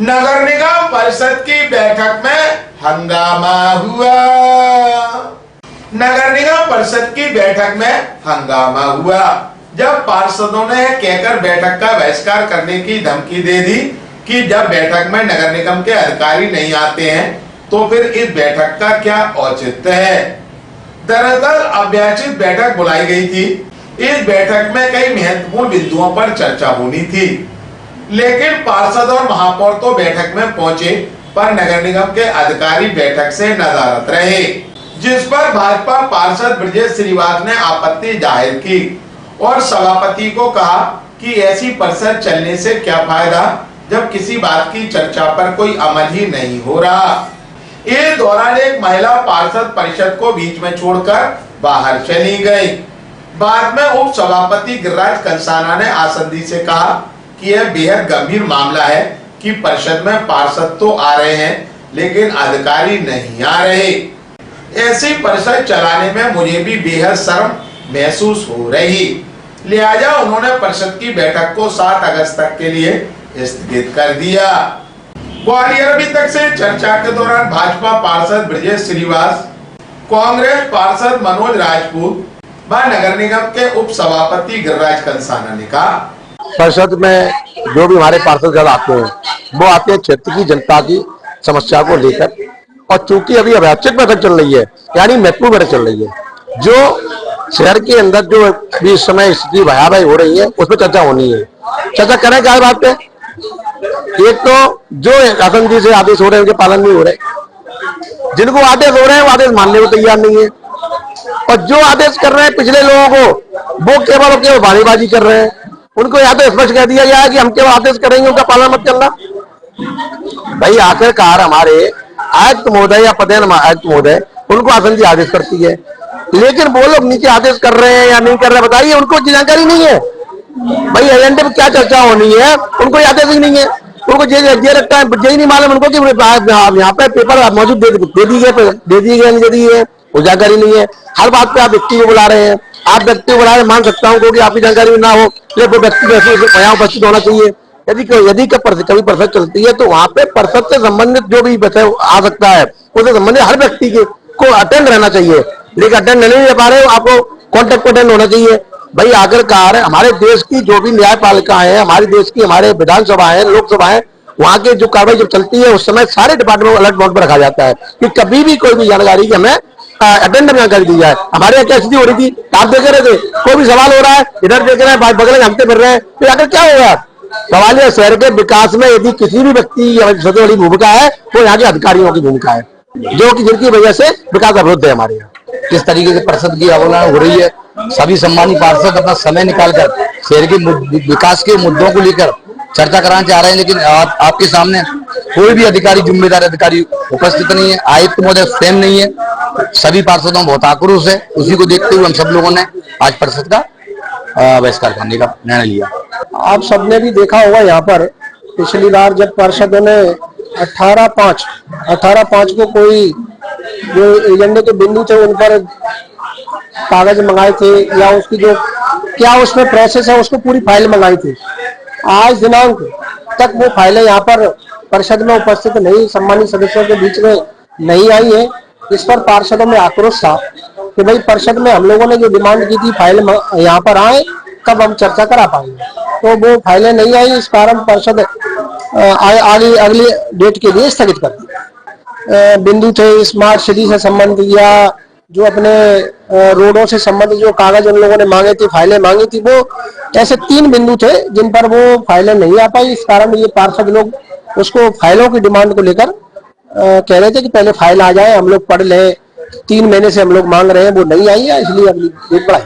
नगर निगम परिषद की बैठक में हंगामा हुआ। नगर निगम परिषद की बैठक में हंगामा हुआ जब पार्षदों ने कहकर बैठक का बहिष्कार करने की धमकी दे दी कि जब बैठक में नगर निगम के अधिकारी नहीं आते हैं तो फिर इस बैठक का क्या औचित्य है। दरअसल अव्याचित बैठक बुलाई गई थी। इस बैठक में कई महत्वपूर्ण बिंदुओं पर चर्चा होनी थी, लेकिन पार्षद और महापौर तो बैठक में पहुंचे पर नगर निगम के अधिकारी बैठक से नदारत रहे, जिस पर भाजपा पार्षद ब्रजेश श्रीवास ने आपत्ति जाहिर की और सभापति को कहा कि ऐसी परिषद चलने से क्या फायदा जब किसी बात की चर्चा पर कोई अमल ही नहीं हो रहा। इस दौरान एक महिला पार्षद परिषद को बीच में छोड़कर बाहर चली गई। बाद में उप सभापति गिरिराज कंसाना ने आसंदी से कहा कि यह बेहद गंभीर मामला है कि परिषद में पार्षद तो आ रहे हैं लेकिन अधिकारी नहीं आ रहे। ऐसी परिषद चलाने में मुझे भी बेहद शर्म महसूस हो रही। लिहाजा उन्होंने परिषद की बैठक को 7 अगस्त तक के लिए स्थगित कर दिया। ग्वालियर अभी तक से चर्चा के दौरान भाजपा पार्षद ब्रजेश श्रीवास, कांग्रेस पार्षद मनोज राजपूत व नगर निगम के उप सभापति गिरिराज कंसाना ने कहा, परिषद में जो भी हमारे पार्षद आते हैं वो आते हैं क्षेत्र की जनता की समस्या को लेकर, और चूंकि अभी अव्याचित बैठक चल रही है यानी महत्वपूर्ण बैठक चल रही है, जो शहर के अंदर जो भी इस समय स्थिति भयावह हो रही है उसमें चर्चा होनी है। चर्चा करें क्या बात पे? एक तो जो शासन जी से आदेश हो रहे हैं उनके पालन नहीं हो रहे, जिनको आदेश हो रहे हैं वो आदेश मानने को तैयार नहीं है, और जो आदेश कर रहे हैं पिछले लोगों को वो केवल बहानेबाजी कर रहे हैं। उनको या तो स्पष्ट कह दिया गया कि हम केवल आदेश करेंगे, उनका पालन मत करना। भाई आखिरकार हमारे आयुक्त महोदय या प्रधान आयुक्त महोदय उनको आसंदी आदेश करती है, लेकिन वो लोग नीचे आदेश कर रहे हैं या नहीं कर रहे बताइए, उनको जानकारी नहीं है। भाई एजेंडे में क्या चर्चा होनी है उनको आदेश ही नहीं है। उनको ये लगता है यही नहीं मालूम उनको कि यहाँ पे पेपर मौजूद दे दी है, वो जानकारी नहीं है। हर बात पे आप व्यक्ति को बुला रहे हैं, आप व्यक्ति को बुला रहे, मान सकता हूँ कि आपकी जानकारी ना हो, वो व्यक्ति यहाँ उपस्थित होना चाहिए। यदि कभी परिषद चलती है तो वहाँ पे परिषद से संबंधित जो भी आ सकता है उससे संबंधित हर व्यक्ति को अटेंड रहना चाहिए, लेकिन अटेंड नहीं रह पा रहे, आपको कॉन्टेक्ट अटेंड होना चाहिए। भाई आखिरकार हमारे देश की जो भी न्यायपालिका है, हमारे देश की हमारे विधानसभा है, लोकसभा है, वहाँ की जो कार्रवाई जब चलती है उस समय सारे डिपार्टमेंट अलर्ट मोड पर रखा जाता है कि कभी भी कोई भी जानकारी की हमें अटेंड जानकारी दी जाए। हमारे यहाँ क्या स्थिति हो रही थी आप देख रहे थे, कोई भी सवाल हो रहा है इधर देख रहे हैं बगल में घंटे फिर रहे हैं, तो आखिर क्या होगा? सवाल यह शहर के विकास में यदि किसी भी व्यक्ति सबसे बड़ी भूमिका है वो यहाँ के अधिकारियों की भूमिका है, जो कि जिनकी वजह से विकास अवरुद्ध है हमारे यहाँ। किस तरीके से परिषद की अवहेलना हो रही है, सभी सम्मानित पार्षद अपना समय निकालकर शहर के विकास के मुद्दों को लेकर चर्चा कराना चाह रहे हैं, लेकिन आपके सामने कोई भी अधिकारी, जिम्मेदार अधिकारी उपस्थित नहीं है। आयुक्त महोदय स्वयं नहीं है। सभी पार्षदों में बहुत आक्रोश है। उसी को देखते हुए हम सब लोगों ने आज परिषद का बहिष्कार करने का निर्णय लिया। आप सबने भी देखा होगा यहाँ पर पिछली बार जब पार्षदों ने 18/5 को कोई जो एजेंडे के बिंदु थे उन पर कागज मंगाए थे या उसकी जो क्या उसमें प्रोसेस है उसको पूरी फाइल मंगाई थी। आज दिनांक तक वो फाइलें यहाँ पर परिषद में उपस्थित नहीं, सम्मानित सदस्यों के बीच में नहीं आई है। इस पर पार्षदों में आक्रोश था कि भाई परिषद में हम लोगों ने जो डिमांड की थी फाइल यहाँ पर आए तब हम चर्चा करा पाएंगे, तो वो फाइलें नहीं आई। इस कारण परिषद अगली डेट के लिए स्थगित कर दी। बिंदु थे स्मार्ट सिटी से संबंधित या जो अपने रोडों से संबंधित जो कागज उन लोगों ने मांगे थे, फाइलें मांगी थी, वो ऐसे 3 बिंदु थे जिन पर वो फाइलें नहीं आ पाई। इस कारण ये पार्षद लोग उसको फाइलों की डिमांड को लेकर कह रहे थे कि पहले फाइल आ जाए, हम लोग पढ़ लें। 3 महीने से हम लोग मांग रहे हैं, वो नहीं आई है, इसलिए अगली डेट बढ़ाई।